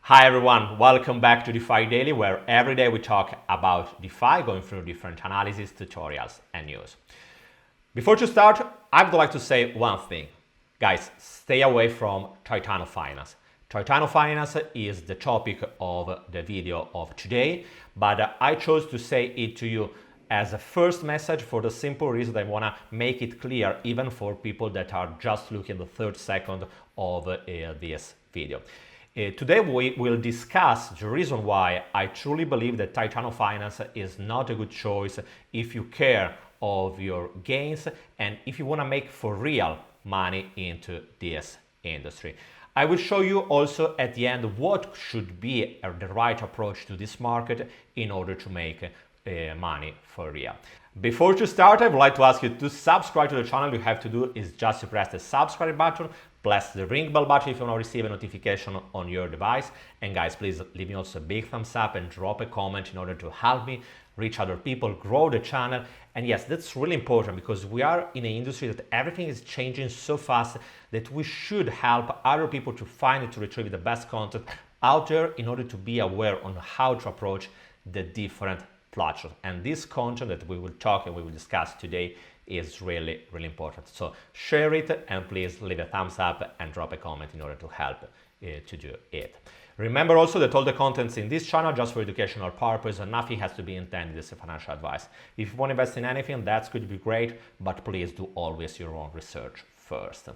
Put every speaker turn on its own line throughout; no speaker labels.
Hi everyone, welcome back to Defi Daily, where every day we talk about DeFi, going through different analysis, tutorials, and news. Before to start, I would like to say one thing. Guys, stay away from Titano Finance. Titano Finance is the topic of the video of today, but I chose to say it to you as a first message for the simple reason that I want to make it clear even for people that are just looking at the 3rd second of this video. Today we will discuss the reason why I truly believe that Titano Finance is not a good choice if you care of your gains and if you want to make for real money into this industry. I will show you also at the end what should be the right approach to this market in order to make money for real. Before to start, I would like to ask you to subscribe to the channel. You have to do is just to press the subscribe button, press the ring bell button if you want to receive a notification on your device. And guys, please leave me also a big thumbs up and drop a comment in order to help me reach other people, grow the channel. And yes, that's really important because we are in an industry that everything is changing so fast that we should help other people to find and to retrieve the best content out there in order to be aware on how to approach the different platforms. And this content that we will talk and we will discuss today is really, really important. So share it and please leave a thumbs up and drop a comment in order to help to do it. Remember also that all the contents in this channel are just for educational purpose and nothing has to be intended as a financial advice. If you want to invest in anything, that's going to be great, but please do always your own research first.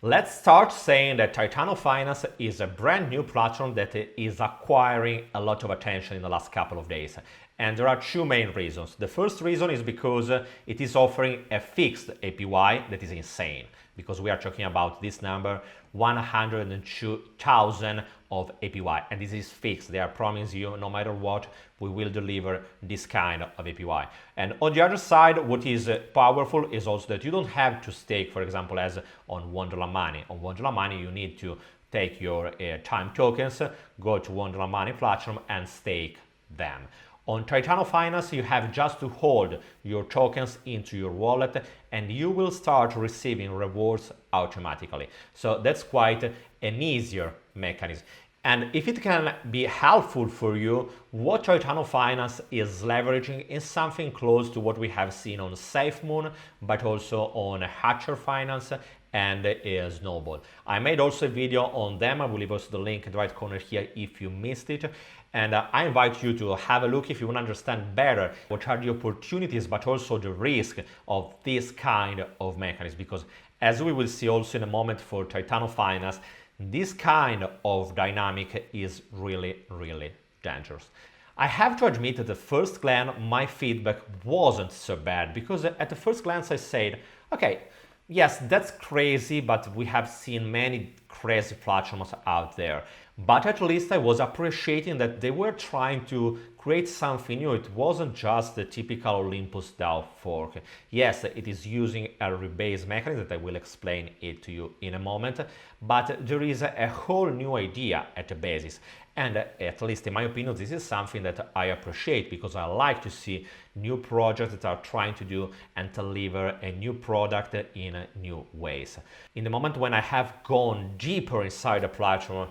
Let's start saying that Titano Finance is a brand new platform that is acquiring a lot of attention in the last couple of days. And there are two main reasons. The first reason is because it is offering a fixed APY that is insane, because we are talking about this number, 102,000 of APY, and this is fixed. They are promising you no matter what, we will deliver this kind of APY. And on the other side, what is powerful is also that you don't have to stake, for example, as on Wonderland Money. On Wonderland Money, you need to take your time tokens, go to Wonderland Money platform and stake them. On Titano Finance, you have just to hold your tokens into your wallet and you will start receiving rewards automatically. So that's quite an easier mechanism. And if it can be helpful for you, what Titano Finance is leveraging is something close to what we have seen on SafeMoon, but also on Hector Finance and Snowball. I made also a video on them. I will leave also the link in the right corner here if you missed it. And I invite you to have a look if you want to understand better what are the opportunities, but also the risk of this kind of mechanism. Because as we will see also in a moment for Titano Finance, this kind of dynamic is really, really dangerous. I have to admit that at the first glance, my feedback wasn't so bad because at the first glance I said, okay, yes, that's crazy, but we have seen many crazy platforms out there. But at least I was appreciating that they were trying to create something new. It wasn't just the typical Olympus Dao fork. Yes, it is using a rebase mechanism that I will explain it to you in a moment, but there is a whole new idea at the basis. And at least in my opinion, this is something that I appreciate because I like to see new projects that are trying to do and deliver a new product in new ways. In the moment when I have gone deeper inside the platform,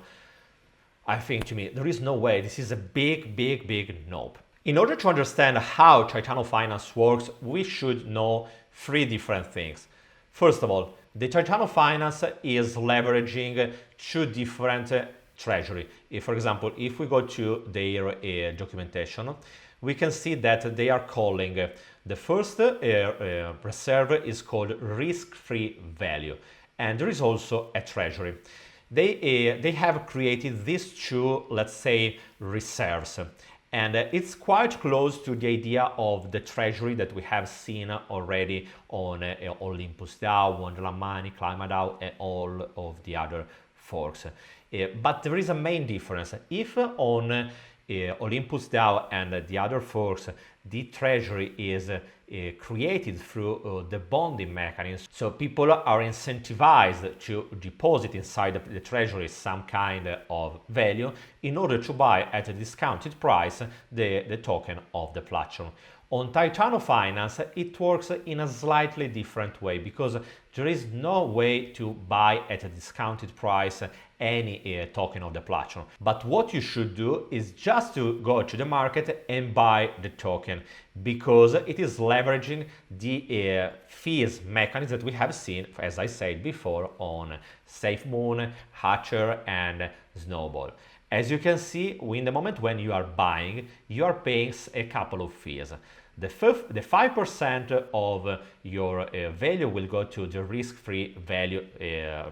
I think to me, there is no way. This is a big, big, big nope. In order to understand how Titano Finance works, we should know 3 different things. First of all, the Titano Finance is leveraging 2 different treasury. For example, if we go to their documentation, we can see that they are calling the first reserve is called risk-free value. And there is also a treasury. They have created these 2, let's say, reserves. And it's quite close to the idea of the treasury that we have seen already on Olympus Dao, Wonderland Money, Climate Dao, and all of the other forks. But there is a main difference. If on Olympus Dao and the other forks, the treasury is created through the bonding mechanism. So people are incentivized to deposit inside the treasury some kind of value in order to buy at a discounted price the token of the platform. On Titano Finance, it works in a slightly different way because there is no way to buy at a discounted price any token of the platform. But what you should do is just to go to the market and buy the token, because it is leveraging the fees mechanism that we have seen, as I said before, on SafeMoon, Hatcher, and Snowball. As you can see, in the moment when you are buying, you are paying a couple of fees. The 5% of your value will go to the risk-free value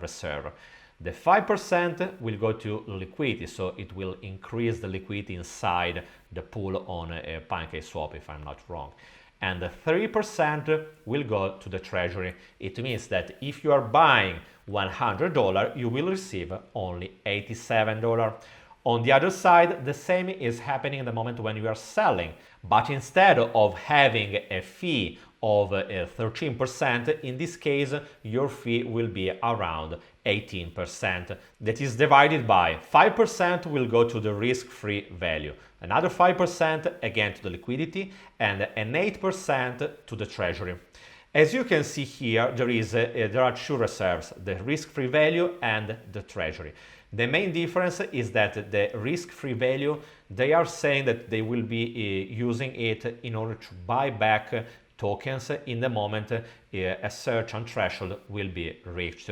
reserve. The 5% will go to liquidity, so it will increase the liquidity inside the pool on PancakeSwap, if I'm not wrong. And the 3% will go to the treasury. It means that if you are buying $100, you will receive only $87. On the other side, the same is happening in the moment when you are selling. But instead of having a fee of 13%, in this case, your fee will be around 18%. That is divided by 5% will go to the risk-free value, another 5% again to the liquidity, and an 8% to the treasury. As you can see here, there are two reserves, the risk-free value and the treasury. The main difference is that the risk-free value, they are saying that they will be using it in order to buy back tokens in the moment a certain threshold will be reached.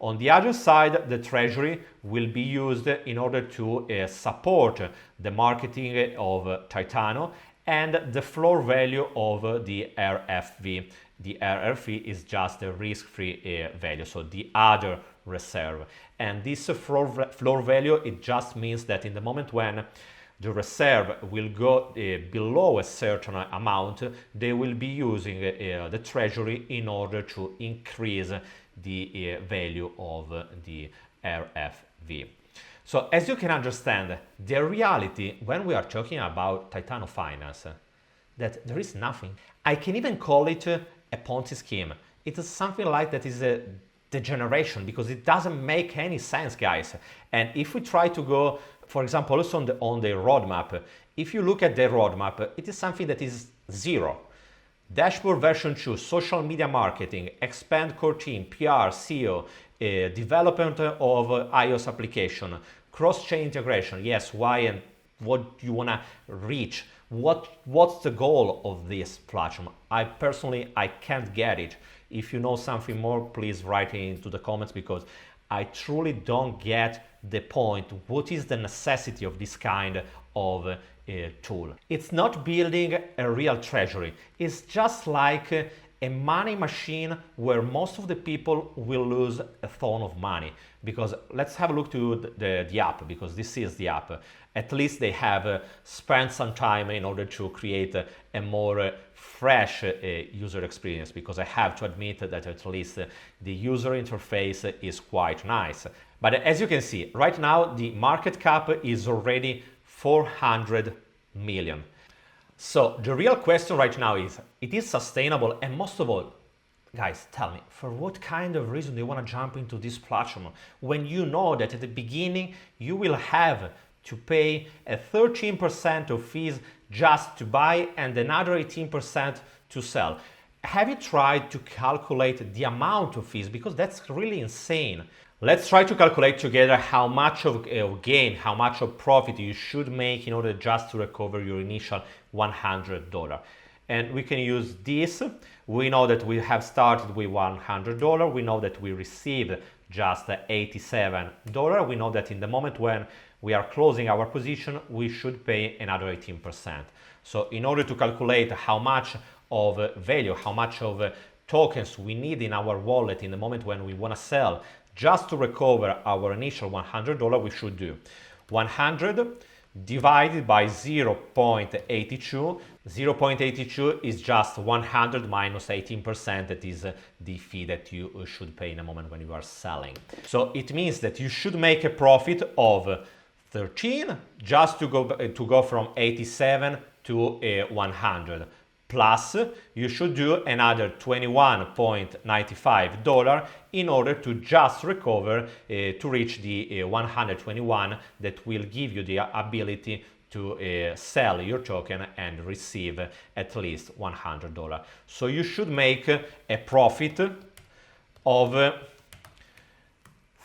On the other side, the treasury will be used in order to support the marketing of Titano and the floor value of the RFV. The RFV is just a risk-free value, so the other reserve. And this floor value, it just means that in the moment when the reserve will go below a certain amount, they will be using the treasury in order to increase the value of the RFV. So as you can understand, the reality when we are talking about Titano Finance, that there is nothing. I can even call it a Ponzi scheme. It is something like that is a degeneration, because it doesn't make any sense, guys. And if we try to go, for example, also on the roadmap, if you look at the roadmap, it is something that is zero. Dashboard version 2, social media marketing, expand core team, PR, SEO, development of iOS application, cross-chain integration. Yes, why and what you want to reach. What's the goal of this platform? I can't get it. If you know something more, please write it into the comments, because I truly don't get the point. What is the necessity of this kind of tool? It's not building a real treasury. It's just like a money machine where most of the people will lose a ton of money. Because let's have a look to the app, because this is the app. At least they have spent some time in order to create a more fresh user experience, because I have to admit that at least the user interface is quite nice. But as you can see, right now the market cap is already 400 million. So the real question right now is, it is sustainable? And most of all, guys, tell me, for what kind of reason do you want to jump into this platform when you know that at the beginning you will have to pay a 13% of fees just to buy and another 18% to sell? Have you tried to calculate the amount of fees? Because that's really insane. Let's try to calculate together how much of gain, how much of profit you should make in order just to recover your initial $100. And we can use this. We know that we have started with $100. We know that we received just $87. We know that in the moment when we are closing our position, we should pay another 18%. So in order to calculate how much of value, how much of tokens we need in our wallet in the moment when we want to sell, just to recover our initial $100, we should do 100 divided by 0.82. 0.82 is just 100 minus 18%. That is the fee that you should pay in a moment when you are selling. So it means that you should make a profit of 13 just to go from 87 to 100. Plus, you should do another $21.95 in order to just recover to reach the 121 that will give you the ability to sell your token and receive at least $100. So you should make a profit of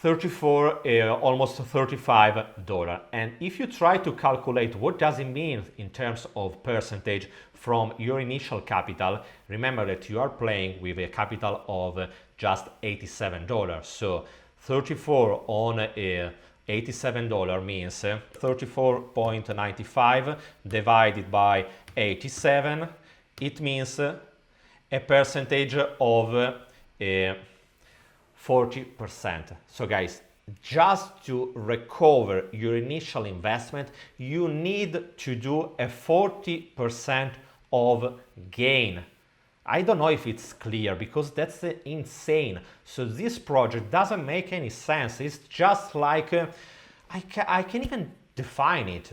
34, almost $35. And if you try to calculate what does it mean in terms of percentage from your initial capital, remember that you are playing with a capital of just $87. So 34 on $87 means 34.95 divided by 87. It means a percentage of 40%. So guys, just to recover your initial investment, you need to do a 40% of gain. I don't know if it's clear because that's insane. So this project doesn't make any sense. It's just like, I can even define it.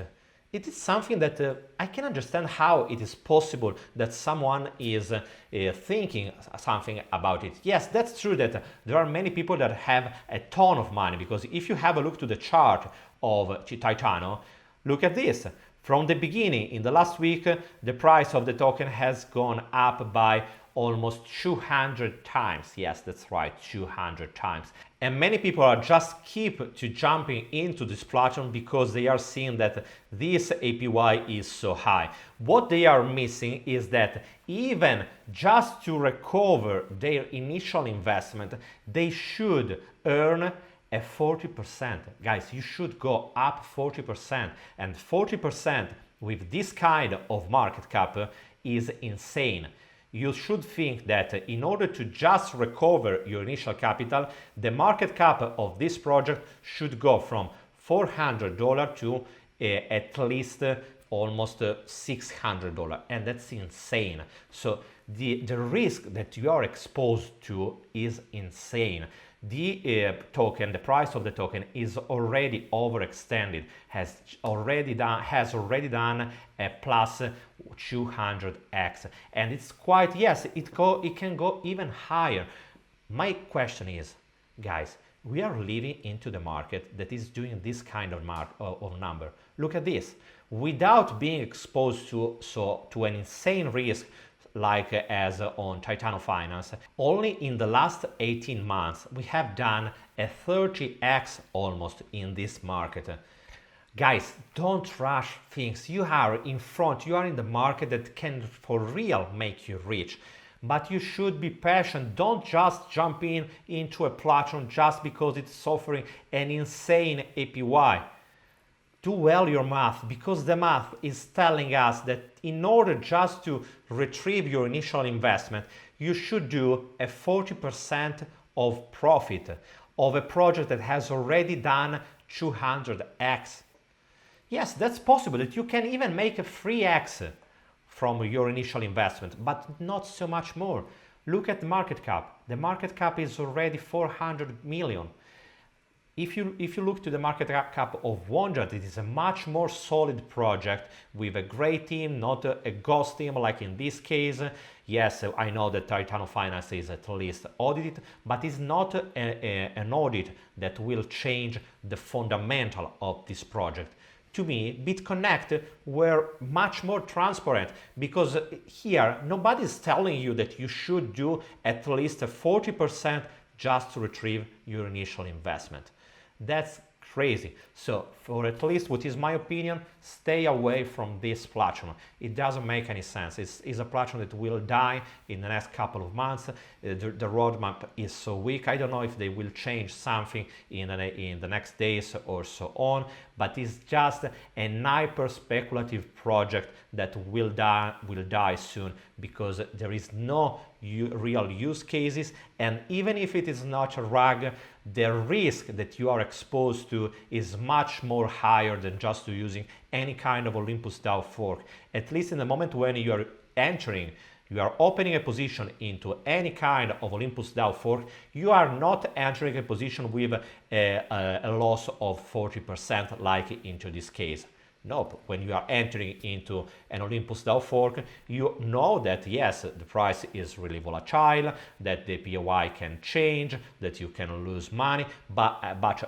It is something that I can understand how it is possible that someone is thinking something about it. Yes, that's true that there are many people that have a ton of money, because if you have a look to the chart of Titano, look at this. From the beginning, in the last week, the price of the token has gone up by almost 200 times. Yes, that's right, 200 times. And many people are just keep to jumping into this platform because they are seeing that this APY is so high. What they are missing is that even just to recover their initial investment, they should earn a 40%. Guys, you should go up 40%, and 40% with this kind of market cap is insane. You should think that in order to just recover your initial capital, the market cap of this project should go from $400 to at least almost $600, and that's insane. So the risk that you are exposed to is insane. The token, the price of the token is already overextended, has already done a plus 200x, and it's quite, yes, it can go even higher. My question is, guys, we are living into the market that is doing this kind of number. Look at this. Without being exposed to an insane risk like as on Titano Finance, only in the last 18 months we have done a 30x almost in this market. Guys, don't rush things. You are in front, you are in the market that can for real make you rich. But you should be patient. Don't just jump into a platform just because it's offering an insane APY. Do well your math, because the math is telling us that in order just to retrieve your initial investment, you should do a 40% of profit of a project that has already done 200x. Yes, that's possible that you can even make a 3x from your initial investment, but not so much more. Look at the market cap. The market cap is already 400 million. If you look to the market cap of Wonderland, it is a much more solid project with a great team, not a ghost team like in this case. Yes, I know that Titano Finance is at least audited, but it's not an audit that will change the fundamental of this project. To me, BitConnect were much more transparent, because here nobody is telling you that you should do at least a 40% just to retrieve your initial investment. That's crazy. So for at least what is my opinion, stay away from this platform. It doesn't make any sense. It's a platform that will die in the next couple of months. The roadmap is so weak. I don't know if they will change something in the next days or so on, but it's just a hyper speculative project that will die soon, because there is no real use cases, and even if it is not a rug, the risk that you are exposed to is much more higher than just using any kind of Olympus Dao fork. At least in the moment when you are opening a position into any kind of Olympus Dao fork, you are not entering a position with a loss of 40% like into this case. Nope. When you are entering into an Olympus Dao fork, you know that yes, the price is really volatile, that the POI can change, that you can lose money, but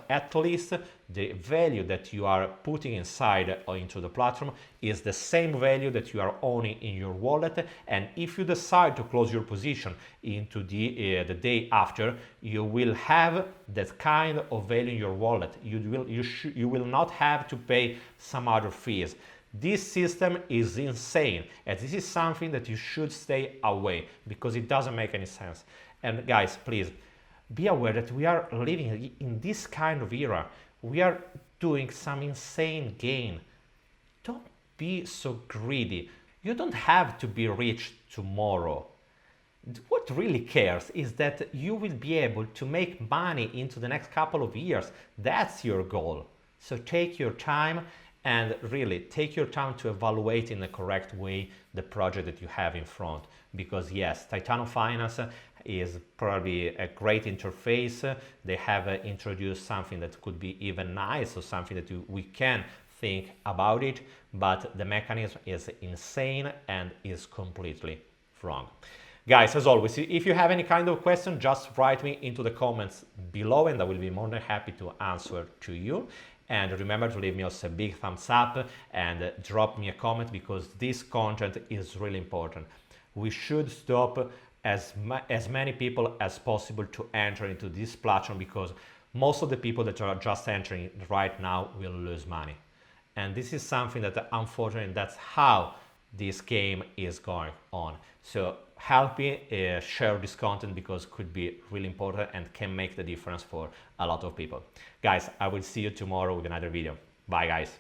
at least the value that you are putting inside or into the platform is the same value that you are owning in your wallet. And if you decide to close your position into the day after, you will have that kind of value in your wallet. You will not have to pay some other fees. This system is insane, and this is something that you should stay away, because it doesn't make any sense. And guys, please be aware that we are living in this kind of era. We are doing some insane gain. Don't be so greedy. You don't have to be rich tomorrow. What really cares is that you will be able to make money into the next couple of years. That's your goal. So take your time, and really take your time to evaluate in the correct way the project that you have in front. Because yes, Titano Finance is probably a great interface. They have introduced something that could be even nice, or something that we can think about it, but the mechanism is insane and is completely wrong. Guys, as always, if you have any kind of question, just write me into the comments below, and I will be more than happy to answer to you. And remember to leave me also a big thumbs up and drop me a comment, because this content is really important. We should stop as many people as possible to enter into this platform, because most of the people that are just entering right now will lose money. And this is something that, unfortunately, that's how this game is going on. So help me share this content, because it could be really important and can make the difference for a lot of people. Guys, I will see you tomorrow with another video. Bye, guys.